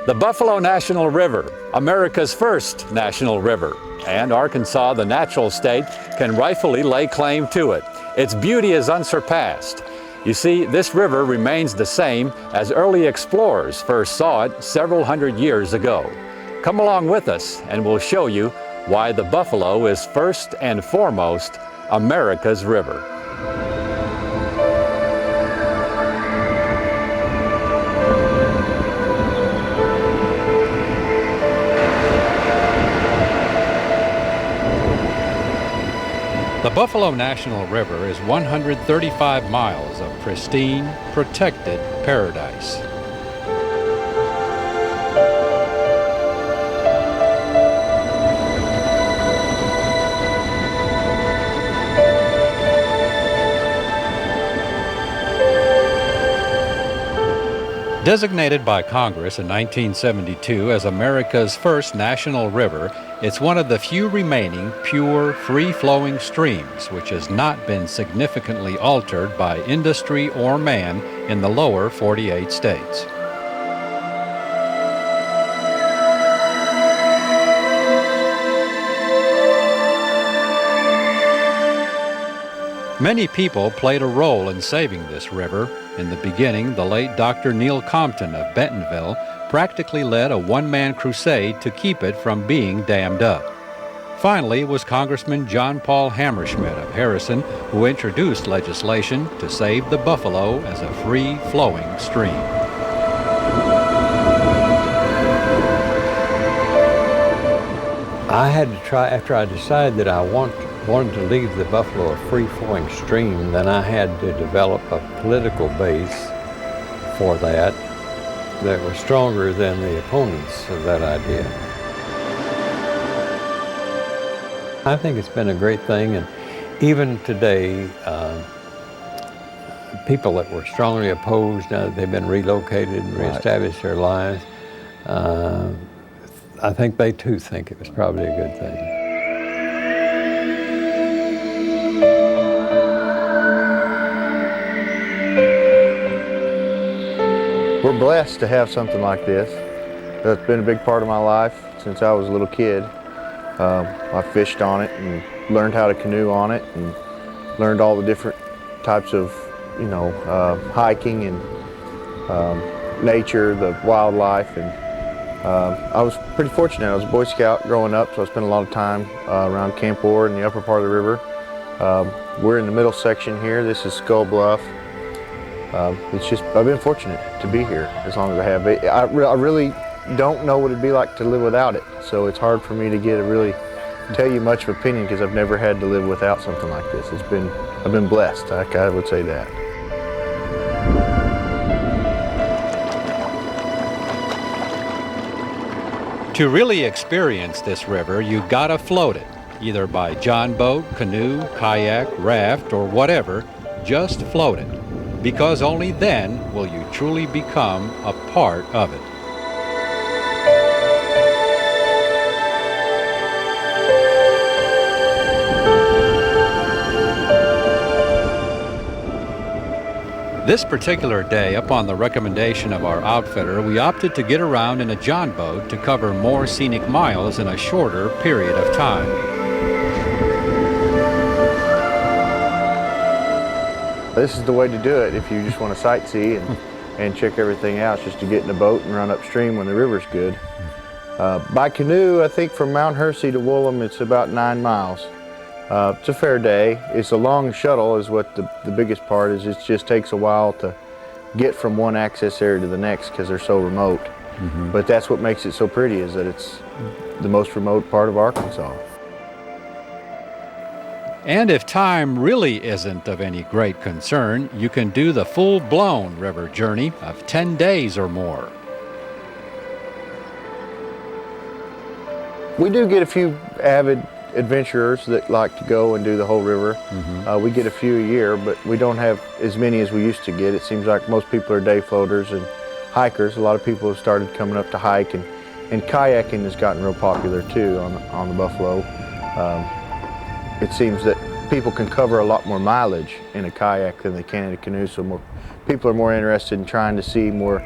The Buffalo National River, America's first national river, and Arkansas, the natural state, can rightfully lay claim to it. Its beauty is unsurpassed. You see, this river remains the same as early explorers first saw it several hundred years ago. Come along with us and we'll show you why the Buffalo is first and foremost America's river. The Buffalo National River is 135 miles of pristine, protected paradise. Designated by Congress in 1972 as America's first national river, it's one of the few remaining pure, free-flowing streams which has not been significantly altered by industry or man in the lower 48 states. Many people played a role in saving this river. In the beginning, the late Dr. Neil Compton of Bentonville practically led a one-man crusade to keep it from being dammed up. Finally, it was Congressman John Paul Hammerschmidt of Harrison who introduced legislation to save the Buffalo as a free-flowing stream. I had to try, after I decided that I wanted to leave the Buffalo a free-flowing stream, then I had to develop a political base for that was stronger than the opponents of that idea. I think it's been a great thing, and even today, people that were strongly opposed, now that they've been relocated and reestablished their lives, I think they too think it was probably a good thing. We're blessed to have something like this. It's been a big part of my life since I was a little kid. I fished on it and learned how to canoe on it and learned all the different types of, hiking and nature, the wildlife. And I was pretty fortunate. I was a Boy Scout growing up, so I spent a lot of time around Camp Orr in the upper part of the river. We're in the middle section here. This is Skull Bluff. I've been fortunate to be here as long as I have. I really don't know what it'd be like to live without it, so it's hard for me to really tell you much of opinion because I've never had to live without something like this. I've been blessed, I would say that. To really experience this river, you gotta float it, either by john boat, canoe, kayak, raft, or whatever. Just float it, because only then will you truly become a part of it. This particular day, upon the recommendation of our outfitter, we opted to get around in a john boat to cover more scenic miles in a shorter period of time. This is the way to do it if you just want to sightsee and check everything out, just to get in a boat and run upstream when the river's good. By canoe, I think from Mount Hersey to Woolham, it's about 9 miles. It's a fair day. It's a long shuttle is what the biggest part is. It just takes a while to get from one access area to the next because they're so remote. Mm-hmm. But that's what makes it so pretty, is that it's the most remote part of Arkansas. And if time really isn't of any great concern, you can do the full-blown river journey of 10 days or more. We do get a few avid adventurers that like to go and do the whole river. Mm-hmm. We get a few a year, but we don't have as many as we used to get. It seems like most people are day floaters and hikers. A lot of people have started coming up to hike, and kayaking has gotten real popular too on the Buffalo. It seems that people can cover a lot more mileage in a kayak than they can in a canoe, so more people are more interested in trying to see more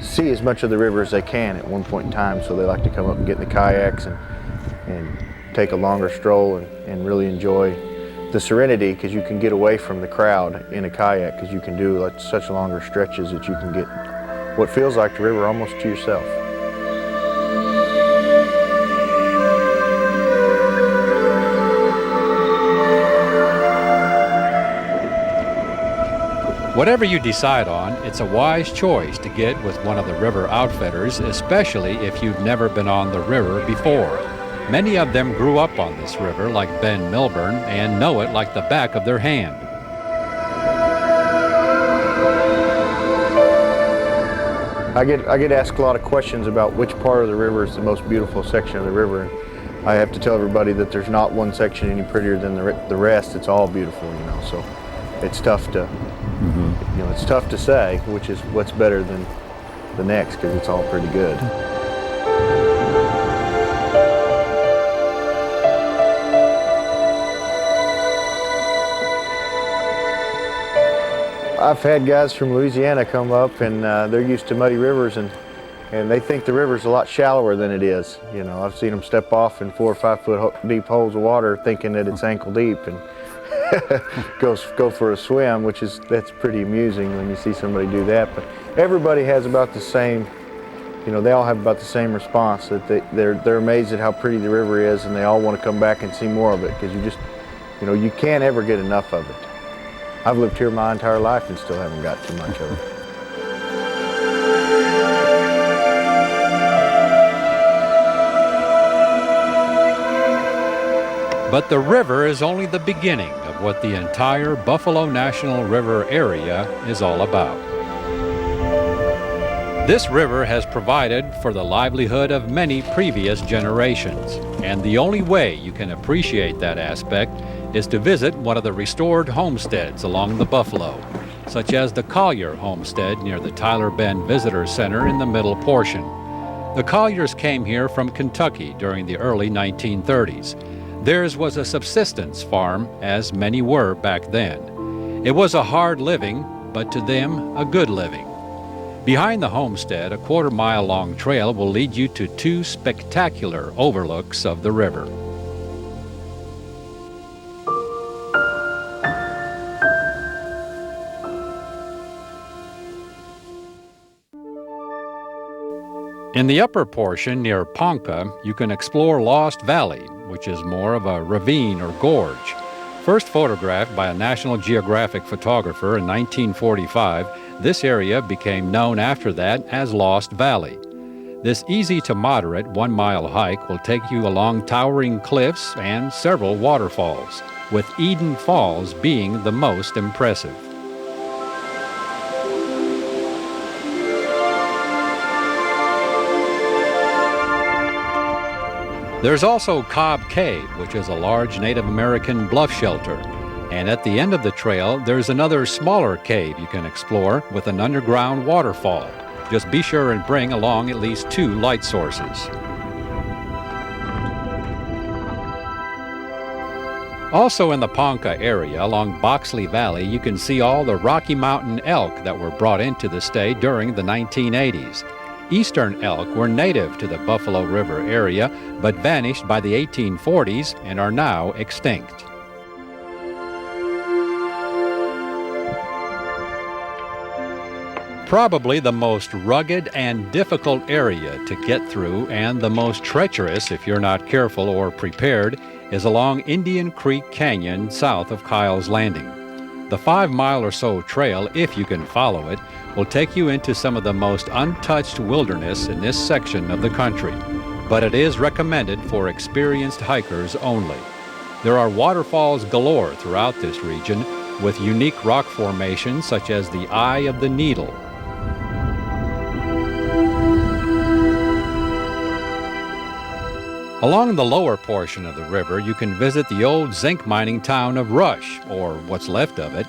see as much of the river as they can at one point in time, so they like to come up and get in the kayaks and take a longer stroll and really enjoy the serenity, because you can get away from the crowd in a kayak, because you can do like such longer stretches that you can get what feels like the river almost to yourself. Whatever you decide on, it's a wise choice to get with one of the river outfitters, especially if you've never been on the river before. Many of them grew up on this river like Ben Milburn and know it like the back of their hand. I get asked a lot of questions about which part of the river is the most beautiful section of the river. And I have to tell everybody that there's not one section any prettier than the rest. It's all beautiful, you know. So it's tough to, you know, it's tough to say which is what's better than the next, because it's all pretty good. I've had guys from Louisiana come up, and they're used to muddy rivers, and they think the river's a lot shallower than it is. You know, I've seen them step off in 4 or 5 foot deep holes of water thinking that it's ankle deep, and go for a swim, that's pretty amusing when you see somebody do that. But everybody has about the same, you know, they all have about the same response, that they're amazed at how pretty the river is, and they all want to come back and see more of it, because you know, you can't ever get enough of it. I've lived here my entire life and still haven't got too much of it. But the river is only the beginning of what the entire Buffalo National River area is all about. This river has provided for the livelihood of many previous generations, and the only way you can appreciate that aspect is to visit one of the restored homesteads along the Buffalo, such as the Collier homestead near the Tyler Bend Visitor Center in the middle portion. The Colliers came here from Kentucky during the early 1930s. Theirs was a subsistence farm, as many were back then. It was a hard living, but to them, a good living. Behind the homestead, a quarter-mile-long trail will lead you to 2 spectacular overlooks of the river. In the upper portion near Ponca, you can explore Lost Valley, which is more of a ravine or gorge. First photographed by a National Geographic photographer in 1945, this area became known after that as Lost Valley. This easy to moderate 1-mile hike will take you along towering cliffs and several waterfalls, with Eden Falls being the most impressive. There's also Cobb Cave, which is a large Native American bluff shelter. And at the end of the trail, there's another smaller cave you can explore with an underground waterfall. Just be sure and bring along at least 2 light sources. Also in the Ponca area along Boxley Valley, you can see all the Rocky Mountain elk that were brought into the state during the 1980s. Eastern elk were native to the Buffalo River area, but vanished by the 1840s and are now extinct. Probably the most rugged and difficult area to get through, and the most treacherous if you're not careful or prepared, is along Indian Creek Canyon south of Kyle's Landing. The 5-mile or so trail, if you can follow it, will take you into some of the most untouched wilderness in this section of the country, but it is recommended for experienced hikers only. There are waterfalls galore throughout this region, with unique rock formations such as the Eye of the Needle. Along the lower portion of the river, you can visit the old zinc mining town of Rush, or what's left of it.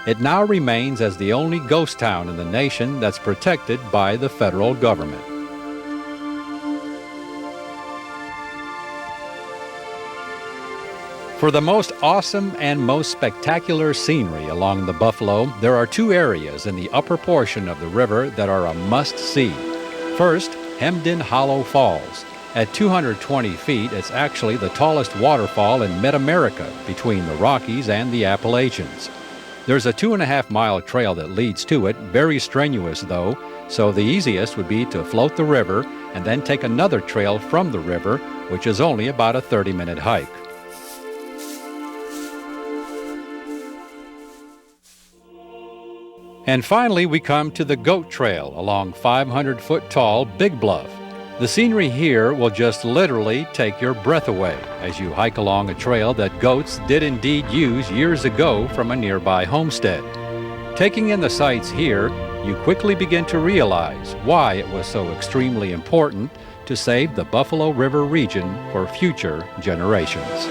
It now remains as the only ghost town in the nation that's protected by the federal government. For the most awesome and most spectacular scenery along the Buffalo, there are two areas in the upper portion of the river that are a must-see. First, Hemden Hollow Falls. At 220 feet, it's actually the tallest waterfall in mid-America between the Rockies and the Appalachians. There's a 2.5-mile trail that leads to it, very strenuous though, so the easiest would be to float the river and then take another trail from the river, which is only about a 30-minute hike. And finally, we come to the Goat Trail along 500-foot-tall Big Bluff. The scenery here will just literally take your breath away as you hike along a trail that goats did indeed use years ago from a nearby homestead. Taking in the sights here, you quickly begin to realize why it was so extremely important to save the Buffalo River region for future generations.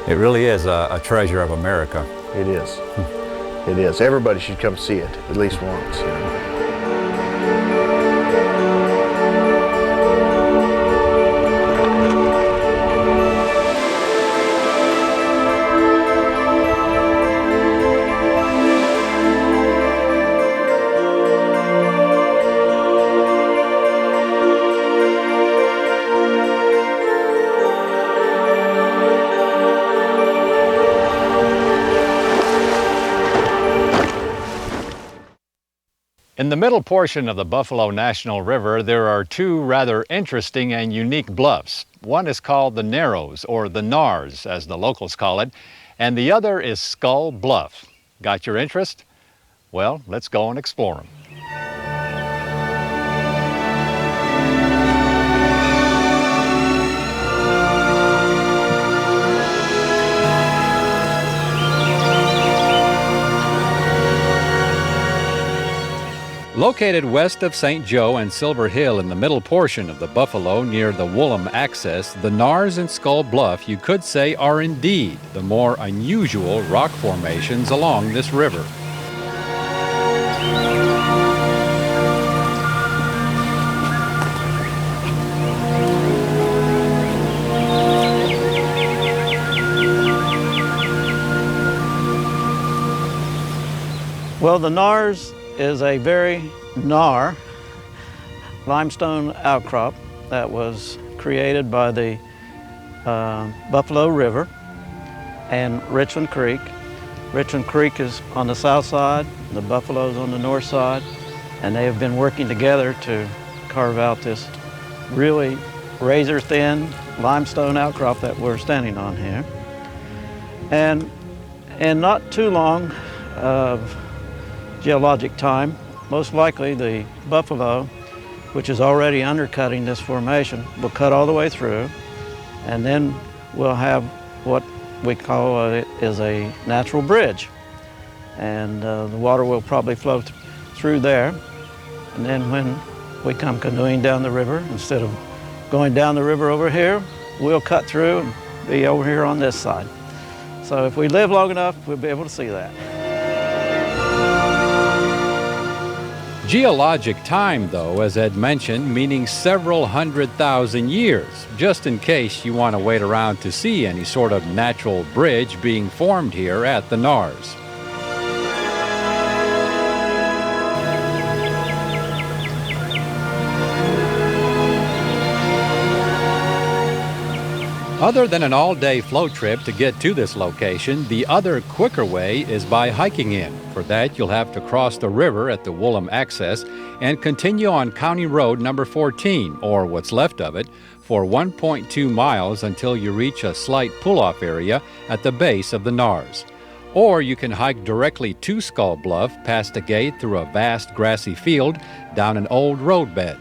It really is a treasure of America. It is. It is. Everybody should come see it at least once. You know. In the middle portion of the Buffalo National River, there are two rather interesting and unique bluffs. One is called the Narrows, or the Nars, as the locals call it, and the other is Skull Bluff. Got your interest? Well, let's go and explore them. Located west of St. Joe and Silver Hill in the middle portion of the Buffalo near the Woolham access, the Nars and Skull Bluff, you could say, are indeed the more unusual rock formations along this river. Well, the Nars is a very gnar limestone outcrop that was created by the Buffalo River and Richland Creek. Richland Creek is on the south side, the Buffalo's on the north side, and they have been working together to carve out this really razor-thin limestone outcrop that we're standing on here. And not too long of geologic time, most likely the Buffalo, which is already undercutting this formation, will cut all the way through, and then we'll have what we call is a natural bridge. And the water will probably flow through there. And then when we come canoeing down the river, instead of going down the river over here, we'll cut through and be over here on this side. So if we live long enough, we'll be able to see that. Geologic time, though, as Ed mentioned, meaning several 100,000 years, just in case you want to wait around to see any sort of natural bridge being formed here at the Nars. Other than an all-day float trip to get to this location, the other quicker way is by hiking in. For that, you'll have to cross the river at the Woolham access and continue on County Road number 14, or what's left of it, for 1.2 miles until you reach a slight pull-off area at the base of the Nars. Or you can hike directly to Skull Bluff past a gate through a vast grassy field down an old roadbed.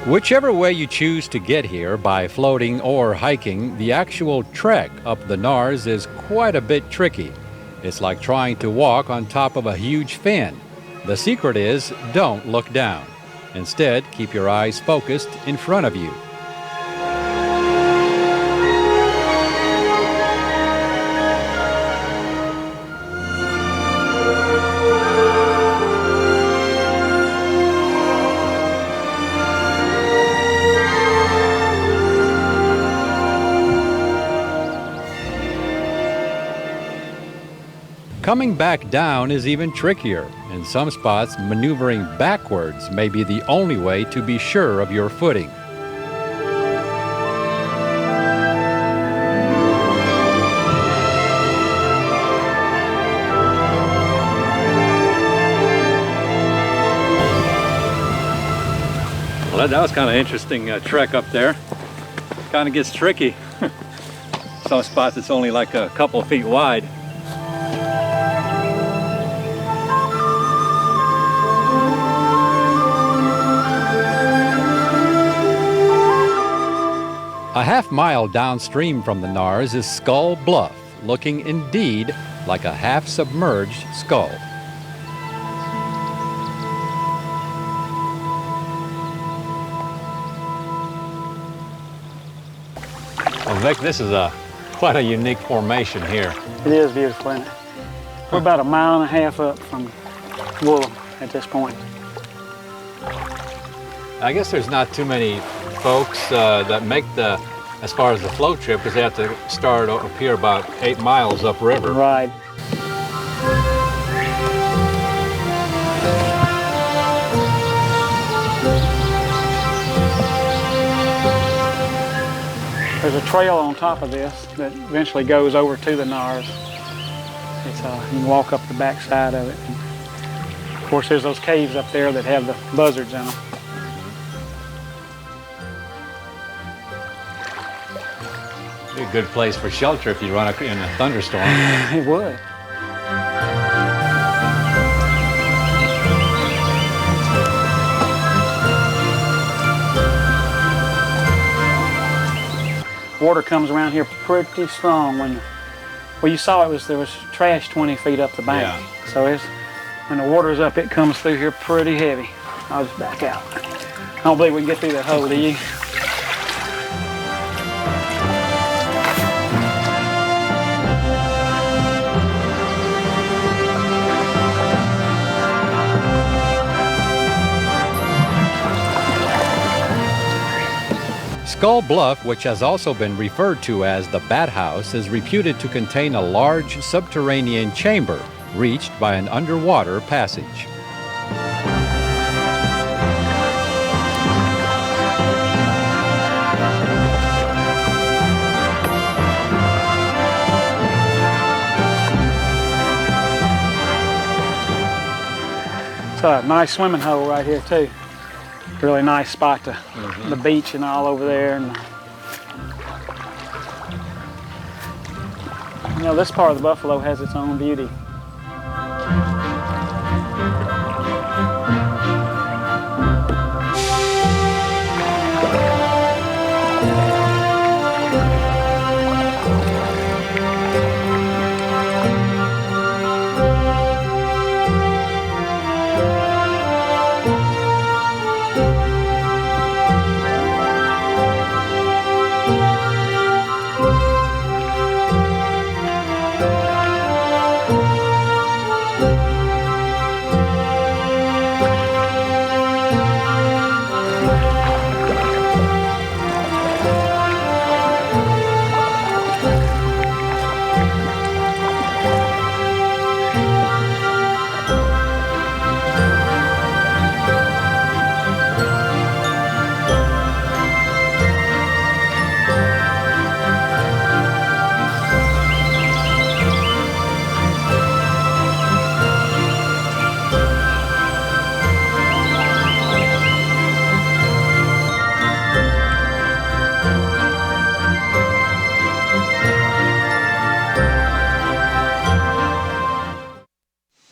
Whichever way you choose to get here, by floating or hiking, the actual trek up the Nars is quite a bit tricky. It's like trying to walk on top of a huge fin. The secret is, don't look down. Instead, keep your eyes focused in front of you. Coming back down is even trickier. In some spots, maneuvering backwards may be the only way to be sure of your footing. Well, that was kind of interesting trek up there. Kind of gets tricky. Some spots it's only like a couple of feet wide. A half-mile downstream from the Nars is Skull Bluff, looking indeed like a half-submerged skull. Well, Vic, this is quite a unique formation here. It is beautiful, isn't it? We're about 1.5 miles up from Woolham at this point. I guess there's not too many folks that make as far as the float trip, because they have to start up here about 8 miles upriver. Right. There's a trail on top of this that eventually goes over to the Nars. It's, you can walk up the back side of it. And of course, there's those caves up there that have the buzzards in them. Be a good place for shelter if you run in a thunderstorm. It would. Water comes around here pretty strong. Well, you saw there was trash 20 feet up the bank. Yeah. So when the water's up, it comes through here pretty heavy. I'll just back out. I don't believe we can get through that hole, do you? Skull Bluff, which has also been referred to as the Bat House, is reputed to contain a large subterranean chamber reached by an underwater passage. It's a nice swimming hole right here too. Really nice spot to the beach and all over there. And, you know, this part of the Buffalo has its own beauty.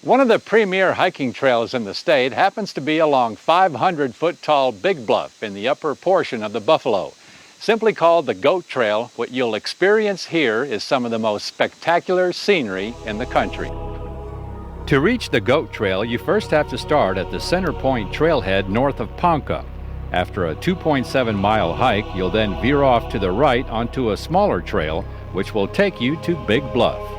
One of the premier hiking trails in the state happens to be along 500-foot-tall Big Bluff in the upper portion of the Buffalo. Simply called the Goat Trail, what you'll experience here is some of the most spectacular scenery in the country. To reach the Goat Trail, you first have to start at the Center Point trailhead north of Ponca. After a 2.7-mile hike, you'll then veer off to the right onto a smaller trail, which will take you to Big Bluff.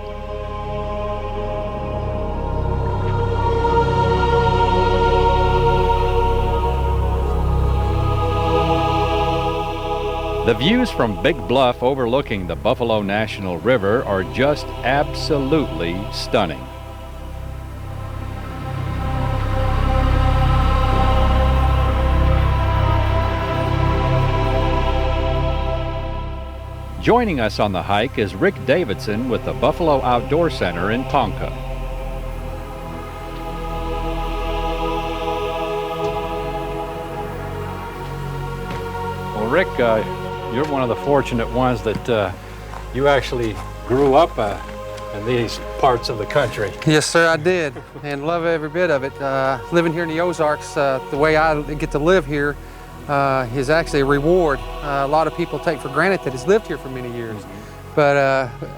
The views from Big Bluff overlooking the Buffalo National River are just absolutely stunning. Joining us on the hike is Rick Davidson with the Buffalo Outdoor Center in Tonka. Well, Rick, you're one of the fortunate ones that you actually grew up in these parts of the country. Yes, sir, I did, and love every bit of it. Living here in the Ozarks, the way I get to live here is actually a reward. A lot of people take for granted that it's lived here for many years. But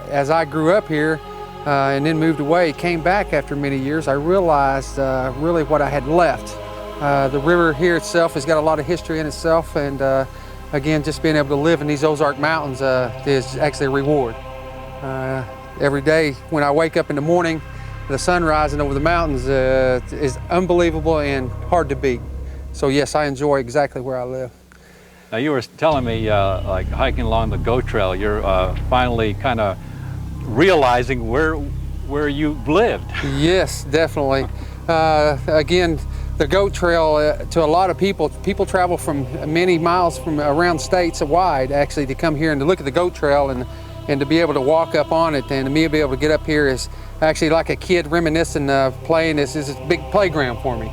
as I grew up here and then moved away, came back after many years, I realized really what I had left. The river here itself has got a lot of history in itself, and again, just being able to live in these Ozark Mountains is actually a reward. Every day when I wake up in the morning, the sun rising over the mountains is unbelievable and hard to beat. So yes, I enjoy exactly where I live. Now you were telling me like hiking along the goat trail, you're finally kind of realizing where you lived. Yes, definitely. Again, the goat trail, to a lot of people travel from many miles from around states wide actually to come here and to look at the goat trail, and to be able to walk up on it and to be able to get up here is actually like a kid reminiscing of playing. This is a big playground for me.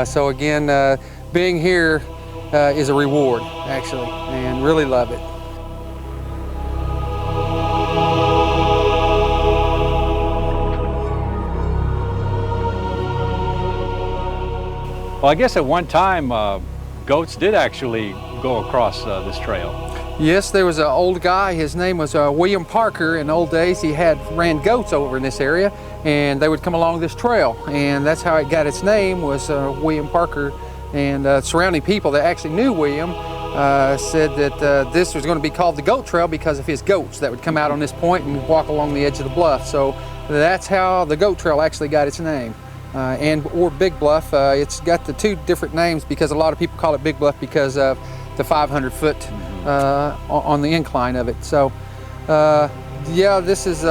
So again, being here is a reward actually, and really love it. Well, I guess at one time goats did actually go across this trail. Yes, there was an old guy, his name was William Parker. In the old days he ran goats over in this area, and they would come along this trail, and that's how it got its name, was William Parker. And surrounding people that actually knew William said that this was going to be called the goat trail because of his goats that would come out on this point and walk along the edge of the bluff. So that's how the goat trail actually got its name. Or Big Bluff. It's got the two different names because a lot of people call it Big Bluff because of the 500-foot on the incline of it. So yeah, this is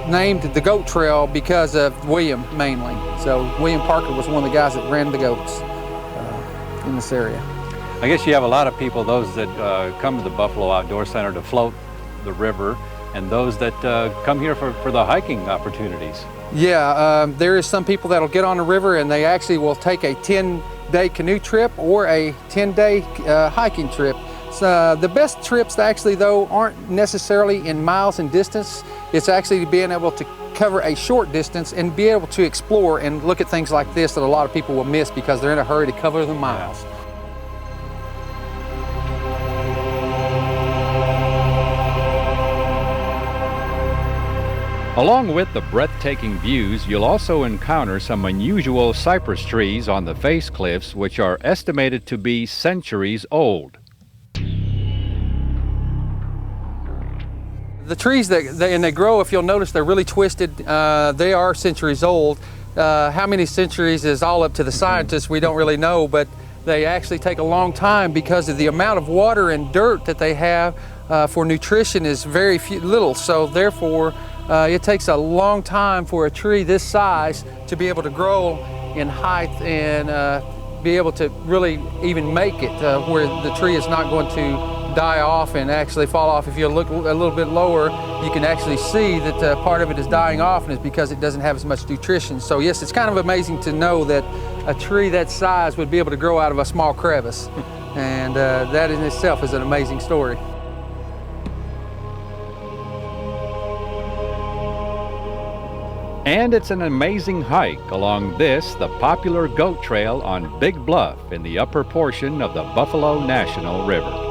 named the Goat Trail because of William mainly. So William Parker was one of the guys that ran the goats in this area. I guess you have a lot of people, those that come to the Buffalo Outdoor Center to float the river, and those that come here for the hiking opportunities. Yeah, there is some people that'll get on the river and they actually will take a 10-day canoe trip or a 10-day hiking trip. So the best trips actually though aren't necessarily in miles and distance. It's actually being able to cover a short distance and be able to explore and look at things like this that a lot of people will miss because they're in a hurry to cover the miles. Along with the breathtaking views, you'll also encounter some unusual cypress trees on the face cliffs, which are estimated to be centuries old. The trees they grow, if you'll notice, they're really twisted. They are centuries old. How many centuries is all up to the scientists, we don't really know, but they actually take a long time because of the amount of water and dirt that they have for nutrition is very little. So therefore, it takes a long time for a tree this size to be able to grow in height and be able to really even make it where the tree is not going to die off and actually fall off. If you look a little bit lower, you can actually see that part of it is dying off, and it's because it doesn't have as much nutrition. So yes, it's kind of amazing to know that a tree that size would be able to grow out of a small crevice. And that in itself is an amazing story. And it's an amazing hike along this, the popular Goat Trail on Big Bluff in the upper portion of the Buffalo National River.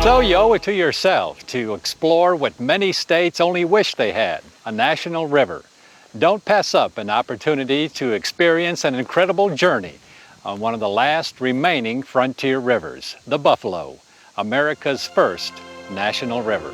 So you owe it to yourself to explore what many states only wish they had, a national river. Don't pass up an opportunity to experience an incredible journey on one of the last remaining frontier rivers, the Buffalo, America's first national river.